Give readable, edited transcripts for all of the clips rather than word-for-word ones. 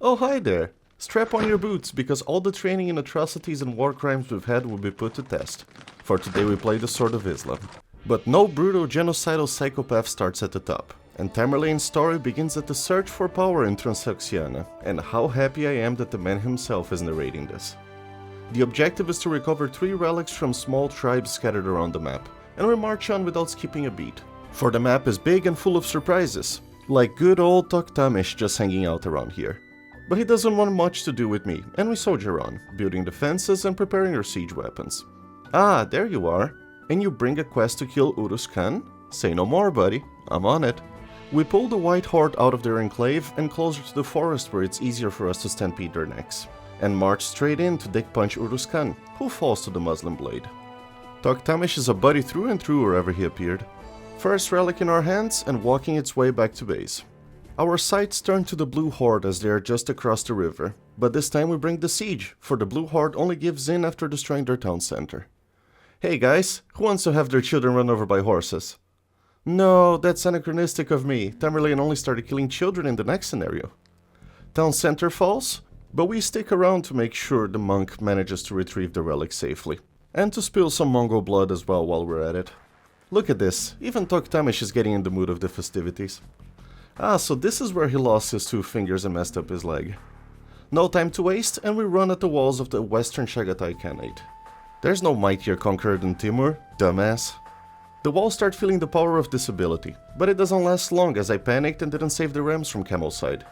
Oh, hi there! Strap on your boots, because all the training in atrocities and war crimes we've had will be put to test. For today we play the Sword of Islam. But no brutal genocidal psychopath starts at the top, and Tamerlane's story begins at the search for power in Transoxiana, and how happy I am that the man himself is narrating this. The objective is to recover 3 relics from small tribes scattered around the map, and we march on without skipping a beat. For the map is big and full of surprises, like good old Toktamish just hanging out around here. But he doesn't want much to do with me, and we soldier on, building defenses and preparing our siege weapons. Ah, there you are. And you bring a quest to kill Urus Khan? Say no more, buddy. I'm on it. We pull the White Horde out of their enclave and closer to the forest where it's easier for us to stampede their necks, and march straight in to dick punch Urus Khan, who falls to the Muslim blade. Toktamish is a buddy through and through wherever he appeared. First relic in our hands and walking its way back to base. Our sights turn to the Blue Horde as they are just across the river, but this time we bring the siege, for the Blue Horde only gives in after destroying their town center. Hey guys, who wants to have their children run over by horses? No, that's anachronistic of me. Tamerlane only started killing children in the next scenario. Town center falls, but we stick around to make sure the monk manages to retrieve the relic safely, and to spill some Mongol blood as well while we're at it. Look at this, even Toktamish is getting in the mood of the festivities. Ah, so this is where he lost his 2 fingers and messed up his leg. No time to waste, and we run at the walls of the Western Chagatai Khanate. There's no mightier conqueror than Timur, dumbass. The walls start feeling the power of this ability, but it doesn't last long as I panicked and didn't save the rams from Camel's side.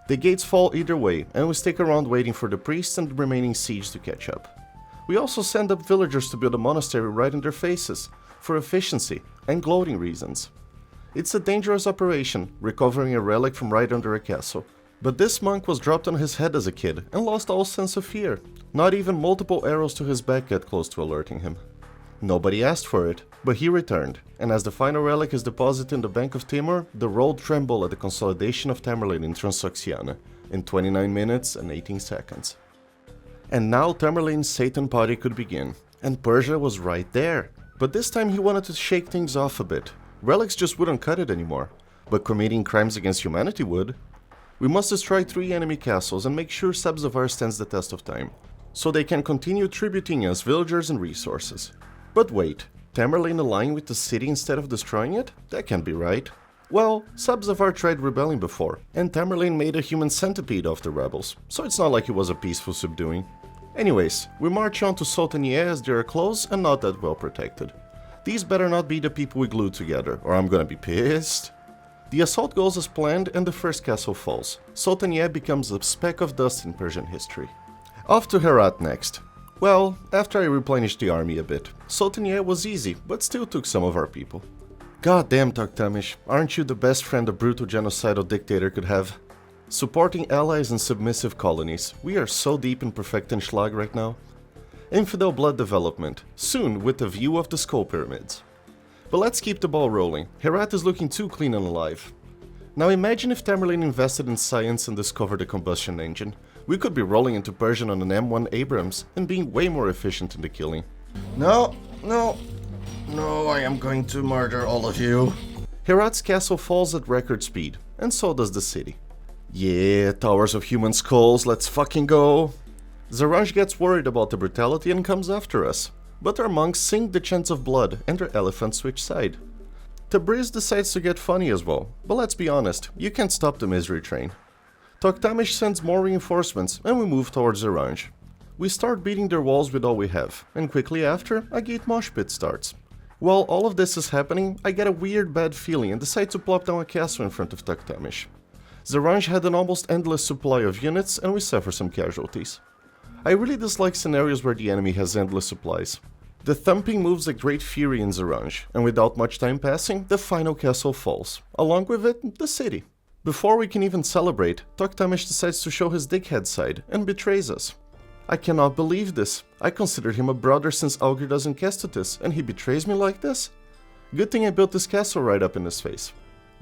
The gates fall either way, and we stick around waiting for the priests and the remaining siege to catch up. We also send up villagers to build a monastery right in their faces, for efficiency and gloating reasons. It's a dangerous operation, recovering a relic from right under a castle. But this monk was dropped on his head as a kid and lost all sense of fear. Not even multiple arrows to his back get close to alerting him. Nobody asked for it, but he returned, and as the final relic is deposited in the Bank of Timur, the road trembled at the consolidation of Tamerlane in Transoxiana in 29 minutes and 18 seconds. And now Tamerlane's Satan party could begin, and Persia was right there. But this time he wanted to shake things off a bit. Relics just wouldn't cut it anymore, but committing crimes against humanity would. We must destroy 3 enemy castles and make sure Sabzavar stands the test of time, so they can continue tributing us villagers and resources. But wait, Tamerlane aligning with the city instead of destroying it? That can't be right. Well, Sabzavar tried rebelling before, and Tamerlane made a human centipede of the rebels, so it's not like it was a peaceful subduing. Anyways, we march on to Sultaniye as they are close and not that well protected. These better not be the people we glued together, or I'm gonna be pissed. The assault goes as planned and the first castle falls. Sultaniye becomes a speck of dust in Persian history. Off to Herat next. Well, after I replenished the army a bit. Sultaniye was easy, but still took some of our people. Goddamn Toktamish, aren't you the best friend a brutal genocidal dictator could have? Supporting allies and submissive colonies. We are so deep in perfecting Schlag right now. Infidel blood development, soon with a view of the Skull Pyramids. But let's keep the ball rolling. Herat is looking too clean and alive. Now imagine if Tamerlane invested in science and discovered a combustion engine. We could be rolling into Persian on an M1 Abrams and being way more efficient in the killing. No, I am going to murder all of you. Herat's castle falls at record speed, and so does the city. Yeah, towers of human skulls, let's fucking go. Zaranj gets worried about the brutality and comes after us, but our monks sing the chants of blood and their elephants switch side. Tabriz decides to get funny as well, but let's be honest, you can't stop the misery train. Toktamish sends more reinforcements and we move towards Zaranj. We start beating their walls with all we have, and quickly after, a gate mosh pit starts. While all of this is happening, I get a weird bad feeling and decide to plop down a castle in front of Toktamish. Zaranj had an almost endless supply of units and we suffer some casualties. I really dislike scenarios where the enemy has endless supplies. The thumping moves a great fury in Zaranj, and without much time passing, the final castle falls. Along with it, the city. Before we can even celebrate, Toktamish decides to show his dickhead side and betrays us. I cannot believe this. I considered him a brother since Algirdas and Kestutis, and he betrays me like this? Good thing I built this castle right up in his face.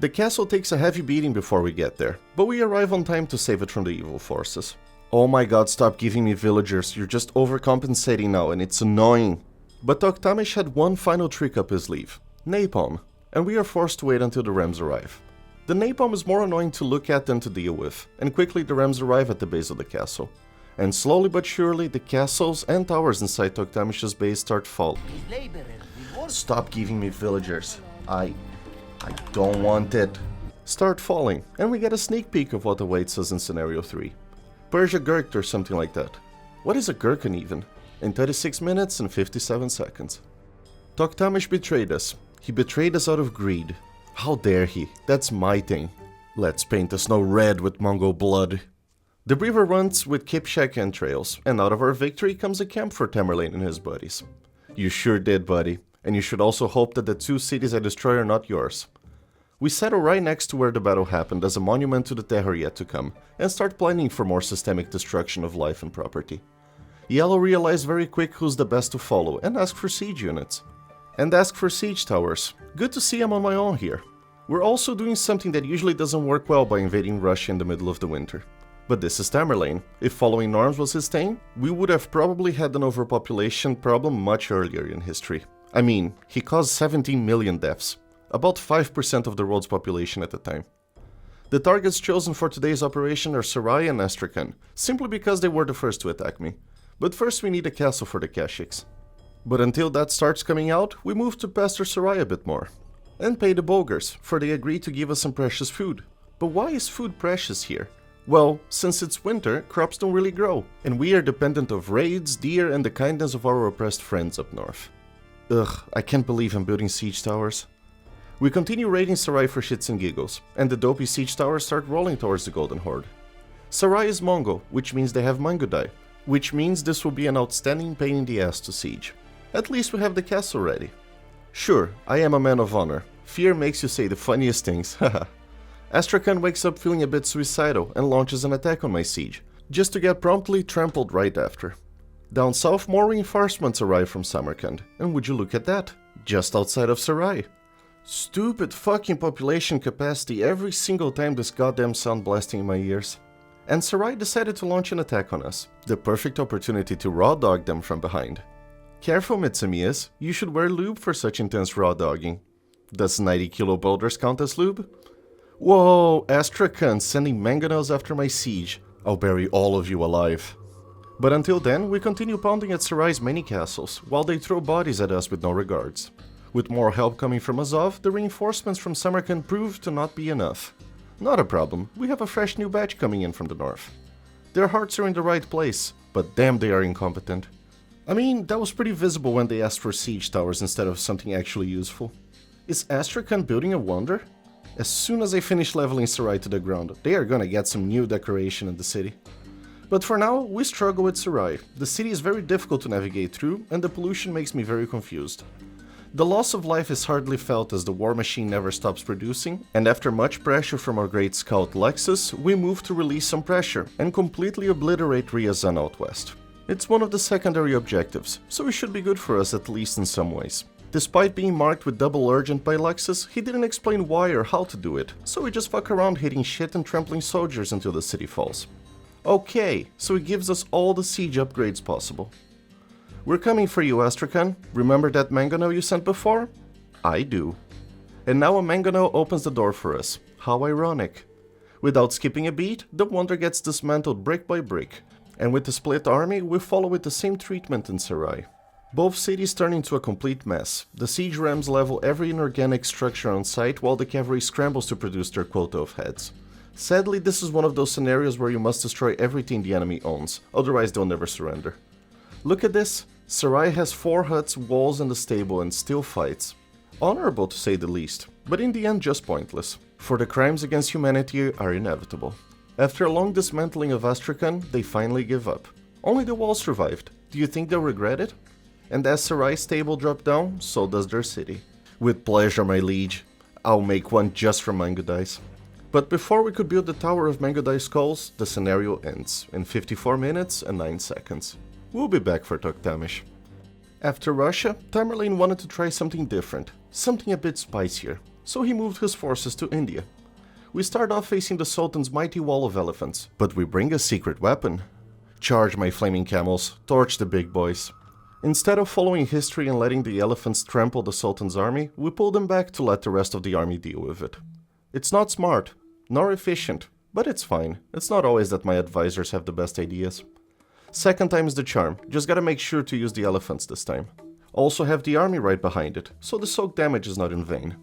The castle takes a heavy beating before we get there, but we arrive on time to save it from the evil forces. Oh my god, stop giving me villagers, you're just overcompensating now and it's annoying. But Toktamish had one final trick up his sleeve, napalm, and we are forced to wait until the rams arrive. The napalm is more annoying to look at than to deal with, and quickly the rams arrive at the base of the castle. And slowly but surely, the castles and towers inside Toktamish's base start falling. Stop giving me villagers. I don't want it. Start falling, and we get a sneak peek of what awaits us in Scenario 3. Persia Gurked or something like that. What is a gherkin even? In 36 minutes and 57 seconds. Toktamish betrayed us. He betrayed us out of greed. How dare he? That's my thing. Let's paint the snow red with Mongol blood. The river runs with Kipchak entrails, and out of our victory comes a camp for Tamerlane and his buddies. You sure did, buddy. And you should also hope that the 2 cities I destroy are not yours. We settle right next to where the battle happened as a monument to the terror yet to come, and start planning for more systemic destruction of life and property. Yellow realized very quick who's the best to follow and ask for siege units. And ask for siege towers. Good to see I'm on my own here. We're also doing something that usually doesn't work well by invading Russia in the middle of the winter. But this is Tamerlane. If following norms was his thing, we would have probably had an overpopulation problem much earlier in history. I mean, he caused 17 million deaths, about 5% of the world's population at the time. The targets chosen for today's operation are Sarai and Astrakhan, simply because they were the first to attack me. But first we need a castle for the Kashyyyks. But until that starts coming out, we move to pester Sarai a bit more. And pay the Bulgars, for they agreed to give us some precious food. But why is food precious here? Well, since it's winter, crops don't really grow, and we are dependent of raids, deer, and the kindness of our oppressed friends up north. Ugh, I can't believe I'm building siege towers. We continue raiding Sarai for shits and giggles, and the dopey siege towers start rolling towards the Golden Horde. Sarai is Mongol, which means they have Mangudai, which means this will be an outstanding pain in the ass to siege. At least we have the castle ready. Sure, I am a man of honor. Fear makes you say the funniest things, haha. Astrakhan wakes up feeling a bit suicidal and launches an attack on my siege, just to get promptly trampled right after. Down south, more reinforcements arrive from Samarkand, and would you look at that? Just outside of Sarai. Stupid fucking population capacity every single time this goddamn sound blasting in my ears. And Sarai decided to launch an attack on us, the perfect opportunity to raw dog them from behind. Careful, Mitsumiyas, you should wear lube for such intense raw dogging. Does 90 kilo boulders count as lube? Whoa, Astrakhan sending mangonels after my siege. I'll bury all of you alive. But until then, we continue pounding at Sarai's many castles, while they throw bodies at us with no regards. With more help coming from Azov, the reinforcements from Samarkand proved to not be enough. Not a problem, we have a fresh new batch coming in from the north. Their hearts are in the right place, but damn they are incompetent. I mean, that was pretty visible when they asked for siege towers instead of something actually useful. Is Astrakhan building a wonder? As soon as I finish leveling Sarai to the ground, they are gonna get some new decoration in the city. But for now, we struggle with Sarai. The city is very difficult to navigate through, and the pollution makes me very confused. The loss of life is hardly felt as the war machine never stops producing, and after much pressure from our great scout Lexus, we move to release some pressure and completely obliterate Ryazan out west. It's one of the secondary objectives, so it should be good for us at least in some ways. Despite being marked with double urgent by Lexus, he didn't explain why or how to do it, so we just fuck around hitting shit and trampling soldiers until the city falls. Okay, so he gives us all the siege upgrades possible. We're coming for you, Astrakhan. Remember that mangonel you sent before? I do. And now a mangonel opens the door for us. How ironic. Without skipping a beat, the wonder gets dismantled brick by brick, and with the split army, we follow with the same treatment in Sarai. Both cities turn into a complete mess. The siege rams level every inorganic structure on site while the cavalry scrambles to produce their quota of heads. Sadly, this is one of those scenarios where you must destroy everything the enemy owns, otherwise they'll never surrender. Look at this. Sarai has 4 huts, walls and a stable and still fights. Honorable to say the least, but in the end just pointless, for the crimes against humanity are inevitable. After a long dismantling of Astrakhan, they finally give up. Only the walls survived. Do you think they'll regret it? And as Sarai's stable dropped down, so does their city. With pleasure, my liege. I'll make one just from Mangudais. But before we could build the Tower of Mangudai Skulls, the scenario ends in 54 minutes and 9 seconds. We'll be back for Toktamish. After Russia, Tamerlane wanted to try something different, something a bit spicier, so he moved his forces to India. We start off facing the Sultan's mighty wall of elephants, but we bring a secret weapon. Charge, my flaming camels, torch the big boys. Instead of following history and letting the elephants trample the Sultan's army, we pull them back to let the rest of the army deal with it. It's not smart, nor efficient, but it's fine. It's not always that my advisors have the best ideas. Second time is the charm, just gotta make sure to use the elephants this time. Also have the army right behind it, so the soak damage is not in vain.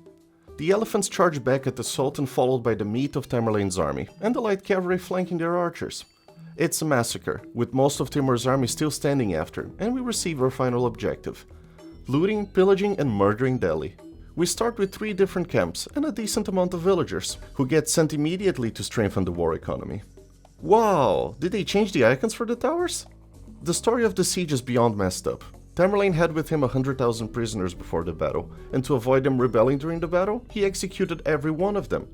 The elephants charge back at the Sultan, followed by the meat of Tamerlane's army, and the light cavalry flanking their archers. It's a massacre, with most of Timur's army still standing after, and we receive our final objective: looting, pillaging and murdering Delhi. We start with 3 different camps and a decent amount of villagers, who get sent immediately to strengthen the war economy. Wow, did they change the icons for the towers? The story of the siege is beyond messed up. Tamerlane had with him 100,000 prisoners before the battle, and to avoid them rebelling during the battle, he executed every one of them.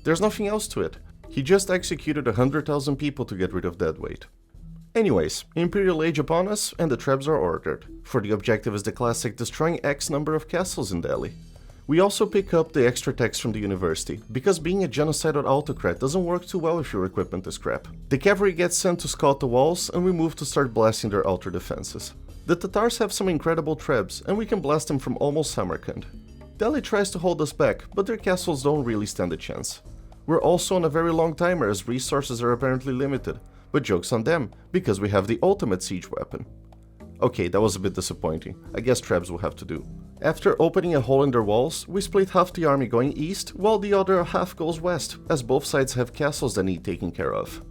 There's nothing else to it. He just executed 100,000 people to get rid of dead weight. Anyways, Imperial Age upon us, and the trebs are ordered, for the objective is the classic destroying X number of castles in Delhi. We also pick up the extra text from the university, because being a genocidal autocrat doesn't work too well if your equipment is crap. The cavalry gets sent to scout the walls, and we move to start blasting their outer defenses. The Tatars have some incredible trebs, and we can blast them from almost Samarkand. Delhi tries to hold us back, but their castles don't really stand a chance. We're also on a very long timer as resources are apparently limited, but joke's on them, because we have the ultimate siege weapon. Okay, that was a bit disappointing. I guess trebs will have to do. After opening a hole in their walls, we split half the army going east, while the other half goes west, as both sides have castles that need taken care of.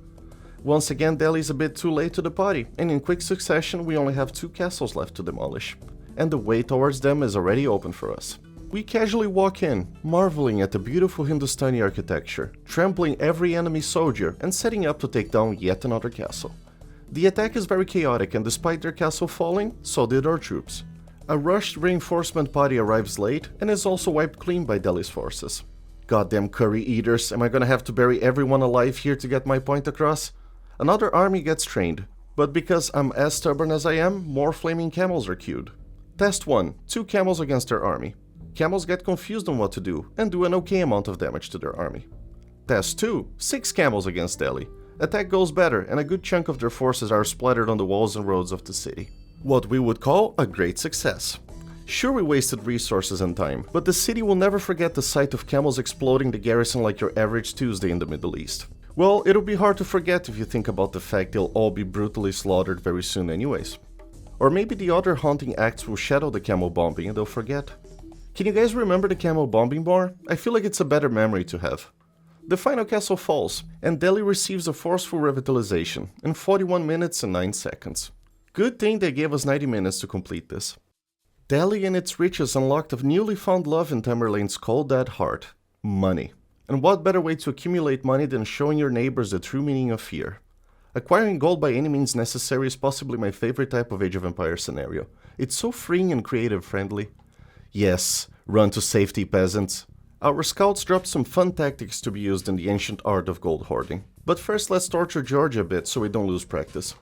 Once again, Delhi is a bit too late to the party, and in quick succession we only have 2 castles left to demolish. And the way towards them is already open for us. We casually walk in, marveling at the beautiful Hindustani architecture, trampling every enemy soldier and setting up to take down yet another castle. The attack is very chaotic, and despite their castle falling, so did our troops. A rushed reinforcement party arrives late and is also wiped clean by Delhi's forces. Goddamn curry eaters, am I gonna have to bury everyone alive here to get my point across? Another army gets trained, but because I'm as stubborn as I am, more flaming camels are queued. Test 1, 2 camels against their army. Camels get confused on what to do, and do an okay amount of damage to their army. Test 2, 6 camels against Delhi. Attack goes better, and a good chunk of their forces are splattered on the walls and roads of the city. What we would call a great success. Sure, we wasted resources and time, but the city will never forget the sight of camels exploding the garrison like your average Tuesday in the Middle East. Well, it'll be hard to forget if you think about the fact they'll all be brutally slaughtered very soon anyways. Or maybe the other haunting acts will shadow the camel bombing and they'll forget. Can you guys remember the camel bombing more? I feel like it's a better memory to have. The final castle falls, and Delhi receives a forceful revitalization in 41 minutes and 9 seconds. Good thing they gave us 90 minutes to complete this. Delhi and its riches unlocked a newly found love in Tamerlane's cold dead heart: money. And what better way to accumulate money than showing your neighbors the true meaning of fear? Acquiring gold by any means necessary is possibly my favorite type of Age of Empires scenario. It's so freeing and creative friendly. Yes, run to safety, peasants. Our scouts dropped some fun tactics to be used in the ancient art of gold hoarding. But first let's torture Georgia a bit so we don't lose practice.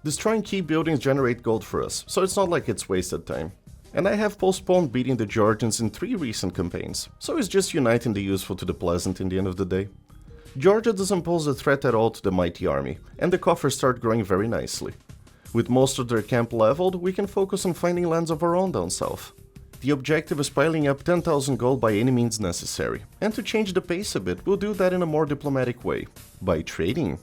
Destroying key buildings generate gold for us, so it's not like it's wasted time. And I have postponed beating the Georgians in 3 recent campaigns, so it's just uniting the useful to the pleasant in the end of the day. Georgia doesn't pose a threat at all to the mighty army, and the coffers start growing very nicely. With most of their camp leveled, we can focus on finding lands of our own down south. The objective is piling up 10,000 gold by any means necessary, and to change the pace a bit, we'll do that in a more diplomatic way, by trading.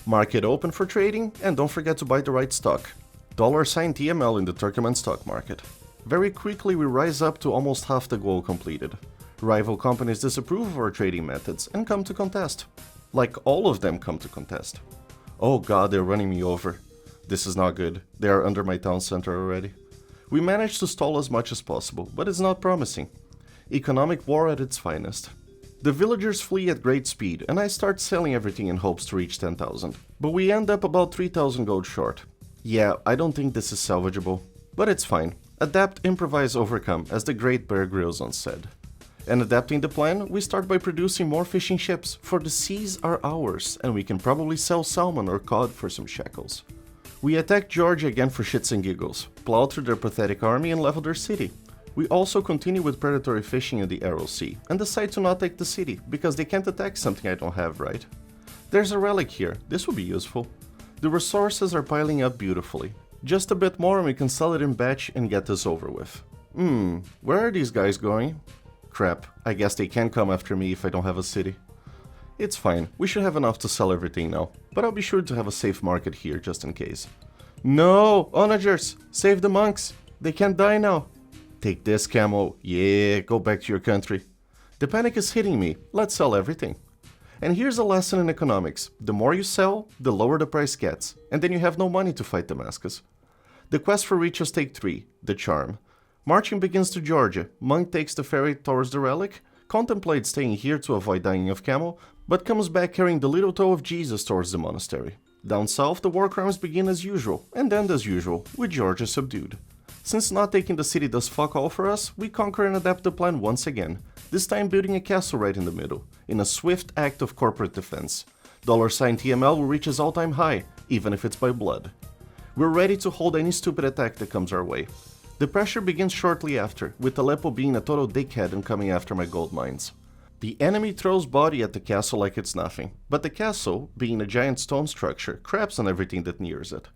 Market open for trading, and don't forget to buy the right stock. $TML in the Turkmen stock market. Very quickly we rise up to almost half the goal completed. Rival companies disapprove of our trading methods and come to contest. Like all of them come to contest. Oh god, they're running me over. This is not good. They are under my town center already. We managed to stall as much as possible, but it's not promising. Economic war at its finest. The villagers flee at great speed, and I start selling everything in hopes to reach 10,000. But we end up about 3,000 gold short. Yeah, I don't think this is salvageable. But it's fine. Adapt, improvise, overcome, as the great Bear Grylls once said. And adapting the plan, we start by producing more fishing ships, for the seas are ours, and we can probably sell salmon or cod for some shekels. We attack Georgia again for shits and giggles, plow through their pathetic army and level their city. We also continue with predatory fishing in the Aral Sea, and decide to not take the city, because they can't attack something I don't have, right? There's a relic here, this will be useful. The resources are piling up beautifully. Just a bit more and we can sell it in batch and get this over with. Where are these guys going? Crap, I guess they can't come after me if I don't have a city. It's fine, we should have enough to sell everything now, but I'll be sure to have a safe market here just in case. No! Onagers! Save the monks! They can't die now! Take this, camel. Yeah, go back to your country. The panic is hitting me. Let's sell everything. And here's a lesson in economics. The more you sell, the lower the price gets, and then you have no money to fight Damascus. The quest for riches take 3, the charm. Marching begins to Georgia. Monk takes the ferry towards the relic, contemplates staying here to avoid dying of camel, but comes back carrying the little toe of Jesus towards the monastery. Down south, the war crimes begin as usual, and end as usual, with Georgia subdued. Since not taking the city does fuck all for us, we conquer and adapt the plan once again, this time building a castle right in the middle, in a swift act of corporate defense. $TML will reach its all-time high, even if it's by blood. We're ready to hold any stupid attack that comes our way. The pressure begins shortly after, with Aleppo being a total dickhead and coming after my gold mines. The enemy throws body at the castle like it's nothing, but the castle, being a giant stone structure, craps on everything that nears it.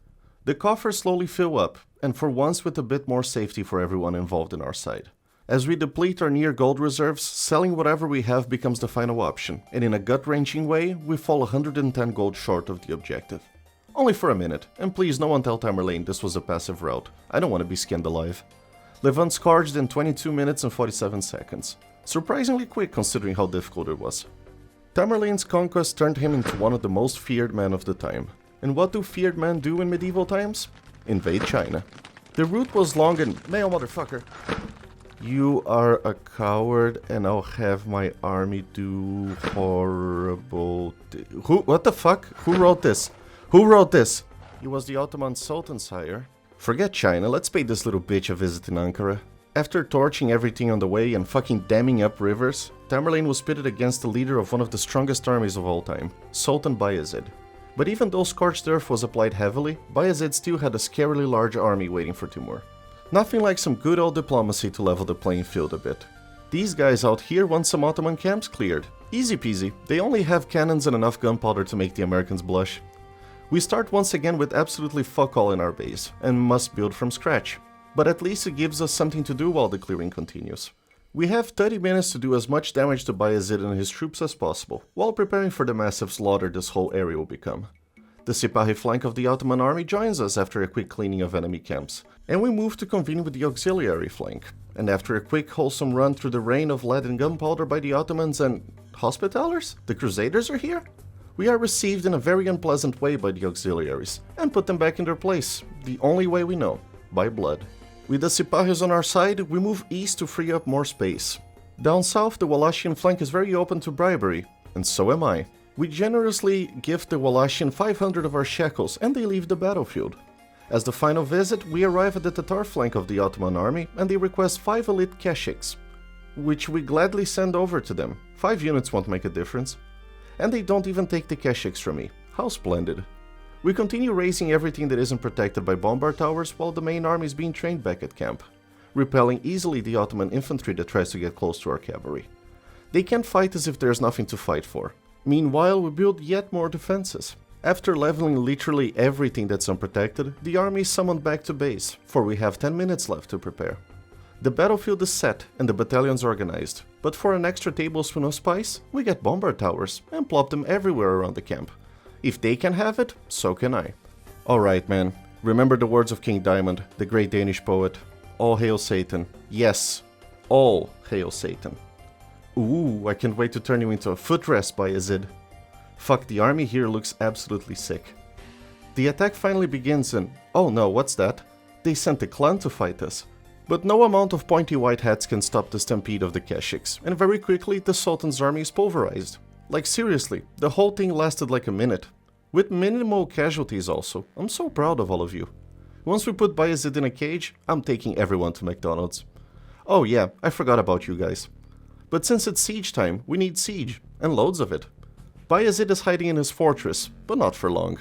The coffers slowly fill up, and for once with a bit more safety for everyone involved in our side. As we deplete our near gold reserves, selling whatever we have becomes the final option, and in a gut-wrenching way, we fall 110 gold short of the objective. Only for a minute, and please no one tell Tamerlane this was a passive route. I don't want to be skinned alive. Levant scourged in 22 minutes and 47 seconds. Surprisingly quick considering how difficult it was. Tamerlane's conquest turned him into one of the most feared men of the time. And what do feared men do in medieval times? Invade China. The route was long and... Male motherfucker. You are a coward and I'll have my army do horrible... What the fuck? Who wrote this? Who wrote this? He was the Ottoman Sultan, sire. Forget China, let's pay this little bitch a visit in Ankara. After torching everything on the way and fucking damming up rivers, Tamerlane was pitted against the leader of one of the strongest armies of all time, Sultan Bayezid. But even though scorched earth was applied heavily, Bayezid still had a scarily large army waiting for Timur. Nothing like some good old diplomacy to level the playing field a bit. These guys out here want some Ottoman camps cleared. Easy peasy, they only have cannons and enough gunpowder to make the Americans blush. We start once again with absolutely fuck all in our base, and must build from scratch. But at least it gives us something to do while the clearing continues. We have 30 minutes to do as much damage to Bayezid and his troops as possible, while preparing for the massive slaughter this whole area will become. The Sipahi flank of the Ottoman army joins us after a quick cleaning of enemy camps, and we move to convene with the auxiliary flank. And after a quick wholesome run through the rain of lead and gunpowder by the Ottomans and... Hospitallers? The Crusaders are here? We are received in a very unpleasant way by the auxiliaries, and put them back in their place, the only way we know, by blood. With the Sipahis on our side, we move east to free up more space. Down south, the Wallachian flank is very open to bribery, and so am I. We generously gift the Wallachian 500 of our shekels, and they leave the battlefield. As the final visit, we arrive at the Tatar flank of the Ottoman army, and they request 5 elite keshiks, which we gladly send over to them. 5 units won't make a difference. And they don't even take the keshiks from me. How splendid. We continue raising everything that isn't protected by bombard towers while the main army is being trained back at camp, repelling easily the Ottoman infantry that tries to get close to our cavalry. They can't fight as if there's nothing to fight for. Meanwhile, we build yet more defenses. After leveling literally everything that's unprotected, the army is summoned back to base, for we have 10 minutes left to prepare. The battlefield is set and the battalions organized, but for an extra tablespoon of spice, we get bombard towers and plop them everywhere around the camp. If they can have it, so can I. Alright man, remember the words of King Diamond, the great Danish poet. All hail Satan. Yes, all hail Satan. Ooh, I can't wait to turn you into a footrest, Bayezid. Fuck, the army here looks absolutely sick. The attack finally begins and... oh no, what's that? They sent a clan to fight us. But no amount of pointy white hats can stop the stampede of the keshiks, and very quickly the Sultan's army is pulverized. Like seriously, the whole thing lasted like a minute. With minimal casualties also. I'm so proud of all of you. Once we put Bayezid in a cage, I'm taking everyone to McDonald's. Oh yeah, I forgot about you guys. But since it's siege time, we need siege, and loads of it. Bayezid is hiding in his fortress, but not for long.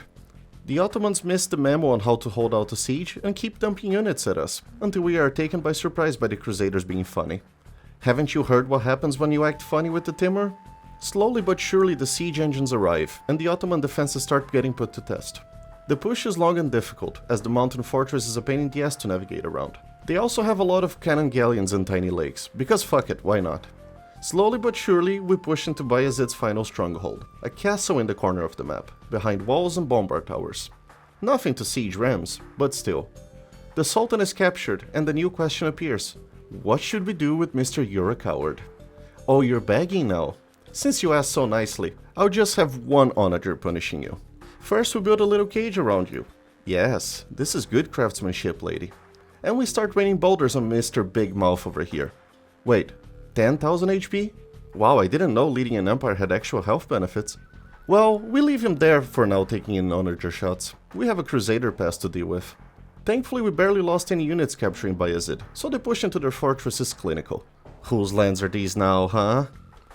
The Ottomans missed the memo on how to hold out a siege and keep dumping units at us, until we are taken by surprise by the Crusaders being funny. Haven't you heard what happens when you act funny with the Timur? Slowly but surely the siege engines arrive, and the Ottoman defenses start getting put to test. The push is long and difficult, as the mountain fortress is a pain in the ass to navigate around. They also have a lot of cannon galleons and tiny lakes, because fuck it, why not? Slowly but surely, we push into Bayezid's final stronghold, a castle in the corner of the map, behind walls and bombard towers. Nothing to siege rams, but still. The Sultan is captured, and the new question appears. What should we do with Mr. You're a Coward? Oh, you're begging now? Since you asked so nicely, I'll just have one onager punishing you. First, we build a little cage around you. Yes, this is good craftsmanship, lady. And we start raining boulders on Mr. Big Mouth over here. Wait, 10,000 HP? Wow, I didn't know leading an empire had actual health benefits. Well, we leave him there for now taking in onager shots. We have a Crusader pass to deal with. Thankfully, we barely lost any units capturing Bayezid, so the push into their fortress is clinical. Whose lands are these now, huh?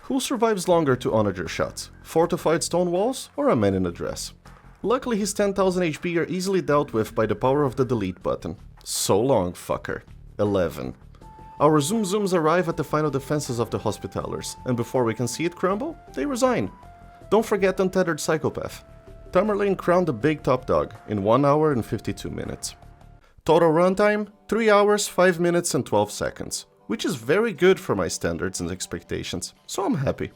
Who survives longer to onager shots? Fortified stone walls or a man in a dress? Luckily, his 10,000 HP are easily dealt with by the power of the delete button. So long, fucker. 11. Our Zoom Zooms arrive at the final defenses of the Hospitallers, and before we can see it crumble, they resign. Don't forget Untethered Psychopath. Tamerlane crowned the big top dog in 1 hour and 52 minutes. Total runtime, 3 hours, 5 minutes and 12 seconds, which is very good for my standards and expectations, so I'm happy.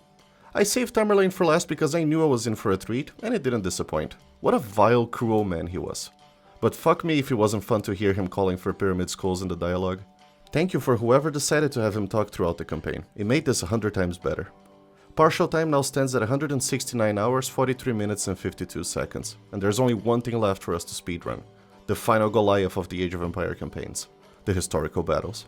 I saved Tamerlane for last because I knew I was in for a treat, and it didn't disappoint. What a vile, cruel man he was. But fuck me if it wasn't fun to hear him calling for pyramid skulls in the dialogue. Thank you for whoever decided to have him talk throughout the campaign. It made this 100 times better. Partial time now stands at 169 hours, 43 minutes and 52 seconds, and there's only one thing left for us to speedrun. The final Goliath of the Age of Empire campaigns. The historical battles.